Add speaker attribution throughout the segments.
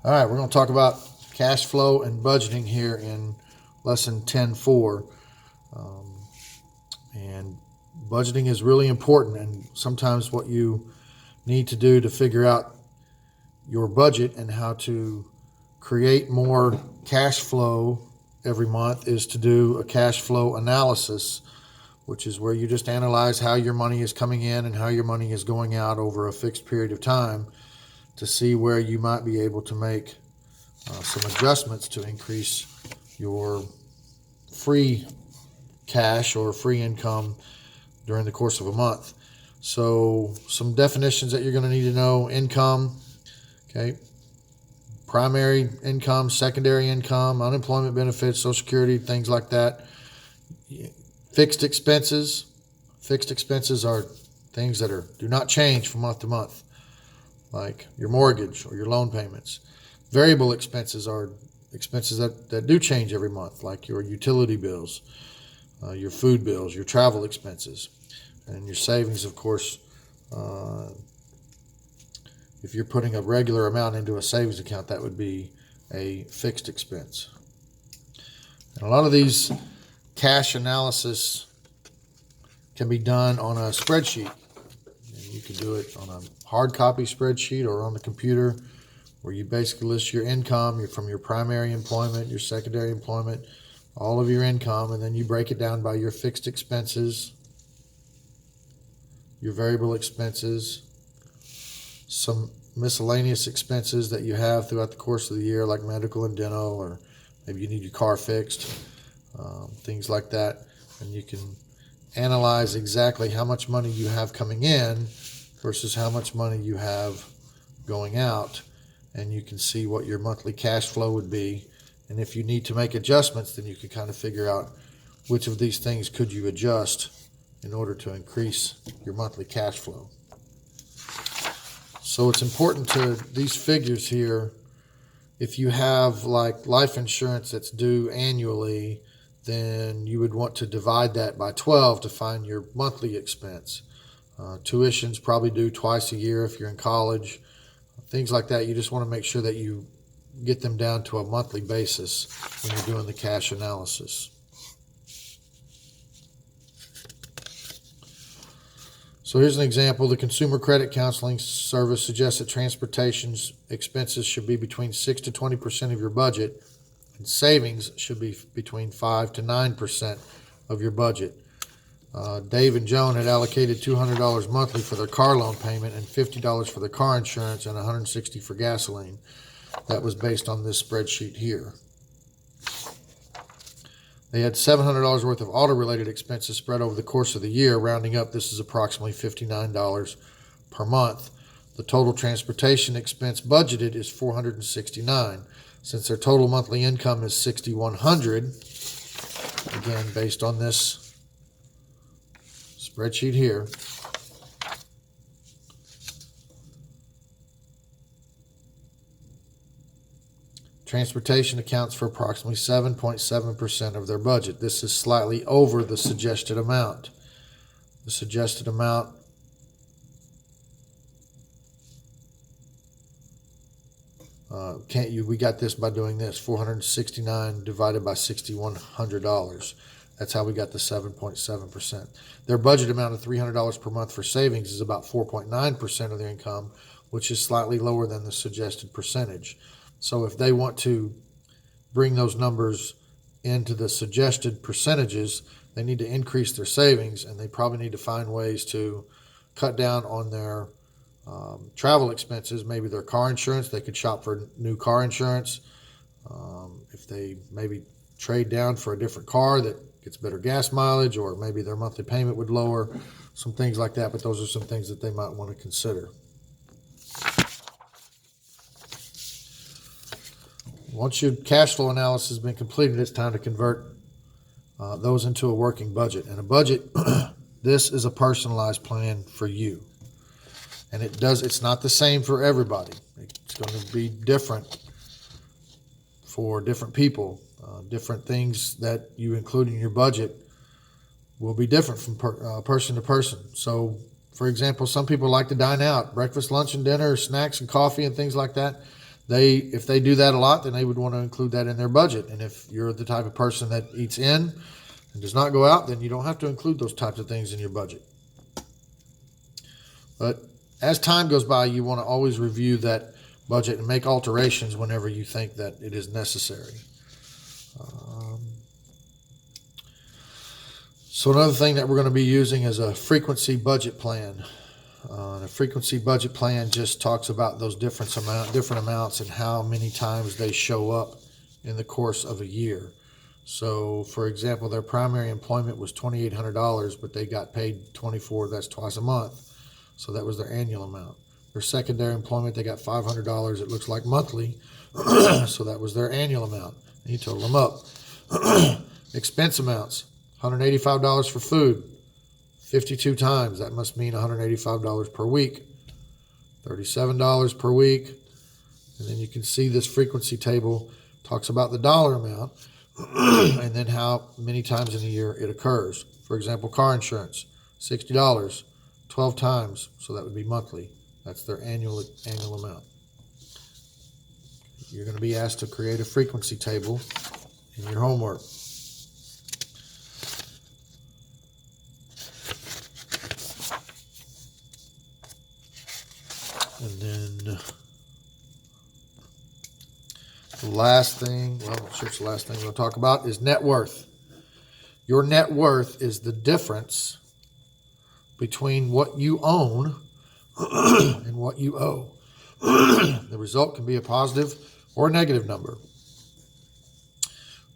Speaker 1: All right, we're going to talk about cash flow and budgeting here in lesson 10.4. And budgeting is really important, and sometimes what you need to do to figure out your budget and how to create more cash flow every month is to do a cash flow analysis, which is where you just analyze how your money is coming in and how your money is going out over a fixed period of time to see where you might be able to make some adjustments to increase your free cash or free income during the course of a month. So some definitions that you're going to need to know: income, okay, primary income, secondary income, unemployment benefits, Social Security, things like that. Fixed expenses. Fixed expenses are things that do not change from month to month, like your mortgage or your loan payments. Variable expenses are expenses that do change every month, like your utility bills, your food bills, your travel expenses. And your savings, of course, if you're putting a regular amount into a savings account, that would be a fixed expense. And a lot of these cash analysis can be done on a spreadsheet. And you can do it on a hard copy spreadsheet or on the computer, where you basically list your income from your primary employment, your secondary employment, all of your income, and then you break it down by your fixed expenses, your variable expenses, some miscellaneous expenses that you have throughout the course of the year, like medical and dental, or maybe you need your car fixed, things like that. And you can analyze exactly how much money you have coming in versus how much money you have going out, and you can see what your monthly cash flow would be. And if you need to make adjustments, then you can kind of figure out which of these things could you adjust in order to increase your monthly cash flow. So it's important to these figures here. If you have like life insurance that's due annually, then you would want to divide that by 12 to find your monthly expense. Tuition's probably due twice a year if you're in college. Things like that, you just want to make sure that you get them down to a monthly basis when you're doing the cash analysis. So here's an example. The Consumer Credit Counseling Service suggests that transportation expenses should be between 6 to 20% of your budget, and savings should be between 5 to 9% of your budget. Dave and Joan had allocated $200 monthly for their car loan payment and $50 for their car insurance and $160 for gasoline. That was based on this spreadsheet here. They had $700 worth of auto-related expenses spread over the course of the year. Rounding up, this is approximately $59 per month. The total transportation expense budgeted is $469. Since their total monthly income is $6,100, again, based on this spreadsheet here, transportation accounts for approximately 7.7% of their budget. This is slightly over the suggested amount. The suggested amount we got this by doing this: 469 divided by $6,100. That's how we got the 7.7%. Their budget amount of $300 per month for savings is about 4.9% of their income, which is slightly lower than the suggested percentage. So if they want to bring those numbers into the suggested percentages, they need to increase their savings, and they probably need to find ways to cut down on their travel expenses. Maybe their car insurance, they could shop for new car insurance. If they maybe trade down for a different car that gets better gas mileage, or maybe their monthly payment would lower, some things like that. But those are some things that they might want to consider. Once your cash flow analysis has been completed, it's time to convert those into a working budget. And a budget, this is a personalized plan for you. And it's not the same for everybody. It's going to be different for different people. Different things that you include in your budget will be different from person to person. So, for example, some people like to dine out, breakfast, lunch, and dinner, snacks and coffee and things like that. if they do that a lot, then they would want to include that in their budget. And if you're the type of person that eats in and does not go out, then you don't have to include those types of things in your budget. But as time goes by, you want to always review that budget and make alterations whenever you think that it is necessary. So another thing that we're going to be using is a frequency budget plan. A frequency budget plan just talks about those different amounts and how many times they show up in the course of a year. So, for example, their primary employment was $2,800, but they got paid $24. That's twice a month. So that was their annual amount. Their secondary employment, they got $500. It looks like monthly. So that was their annual amount. And you total them up. Expense amounts, $185 for food. 52 times, that must mean $185 per week. $37 per week. And then you can see this frequency table talks about the dollar amount and then how many times in a year it occurs. For example, car insurance, $60, 12 times, so that would be monthly. That's their annual amount. You're going to be asked to create a frequency table in your homework. And then the last thing, well, I'm sure it's the last thing we'll talk about, is net worth. Your net worth is the difference between what you own and what you owe. The result can be a positive or a negative number.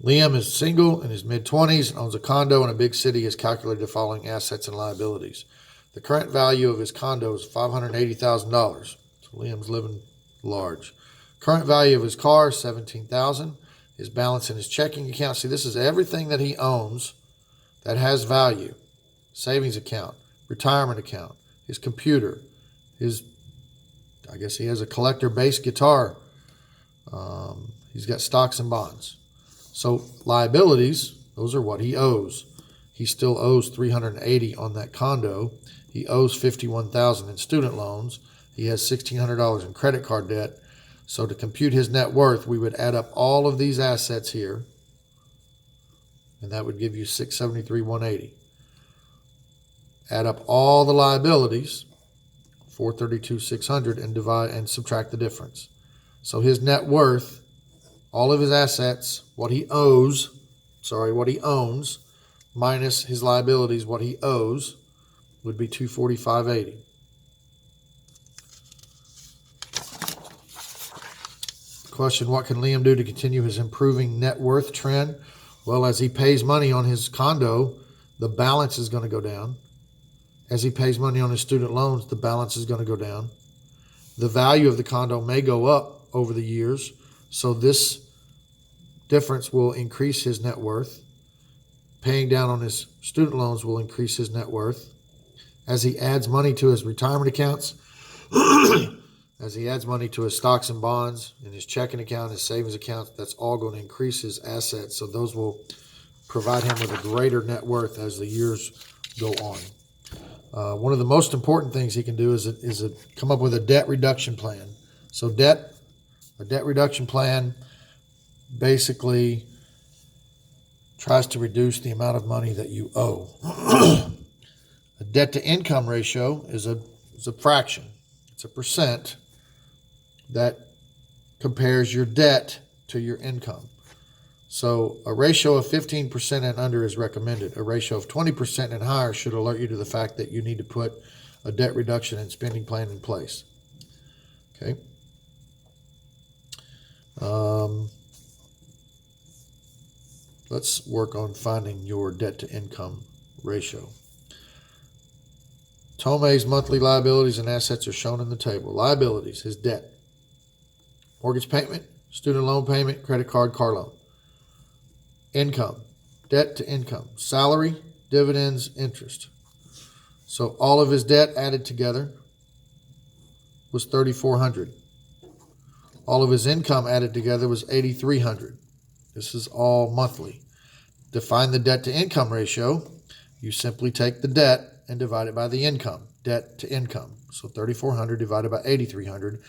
Speaker 1: Liam is single in his mid-20s and owns a condo in a big city. Has calculated the following assets and liabilities. The current value of his condo is $580,000. So Liam's living large. Current value of his car is $17,000. His balance in his checking account. See, this is everything that he owns that has value. Savings account, retirement account, his computer, I guess he has a collector bass guitar. He's got stocks and bonds. So liabilities, those are what he owes. He still owes $380 on that condo. He owes $51,000 in student loans. He has $1,600 in credit card debt. So to compute his net worth, we would add up all of these assets here, and that would give you $673,180. Add up all the liabilities, $432,600, and divide and subtract the difference. So his net worth, all of his assets, what he owns, minus his liabilities, what he owes, would be $245,80. Question, what can Liam do to continue his improving net worth trend? Well, as he pays money on his condo, the balance is going to go down. As he pays money on his student loans, the balance is going to go down. The value of the condo may go up over the years, so this difference will increase his net worth. Paying down on his student loans will increase his net worth. As he adds money to his retirement accounts, as he adds money to his stocks and bonds, in his checking account, his savings account, that's all going to increase his assets. So those will provide him with a greater net worth as the years go on. One of the most important things he can do is come up with a debt reduction plan. So a debt reduction plan basically tries to reduce the amount of money that you owe. A debt to income ratio is a fraction. It's a percent that compares your debt to your income. So a ratio of 15% and under is recommended. A ratio of 20% and higher should alert you to the fact that you need to put a debt reduction and spending plan in place. Okay. Let's work on finding your debt to income ratio. Tomei's monthly liabilities and assets are shown in the table. Liabilities, his debt. Mortgage payment, student loan payment, credit card, car loan. Income, debt to income, salary, dividends, interest. So all of his debt added together was $3,400. All of his income added together was $8,300. This is all monthly. To find the debt to income ratio, you simply take the debt and divide it by the income, debt to income. So $3,400 divided by $8,300.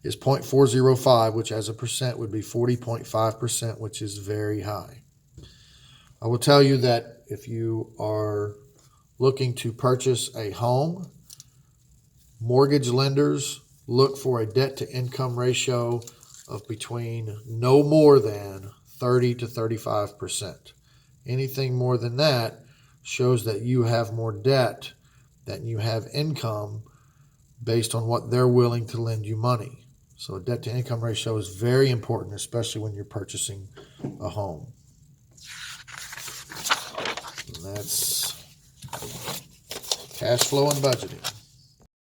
Speaker 1: is 0.405, which as a percent would be 40.5%, which is very high. I will tell you that if you are looking to purchase a home, mortgage lenders look for a debt-to-income ratio of between no more than 30 to 35%. Anything more than that shows that you have more debt than you have income based on what they're willing to lend you money. So a debt-to-income ratio is very important, especially when you're purchasing a home. And that's cash flow and budgeting.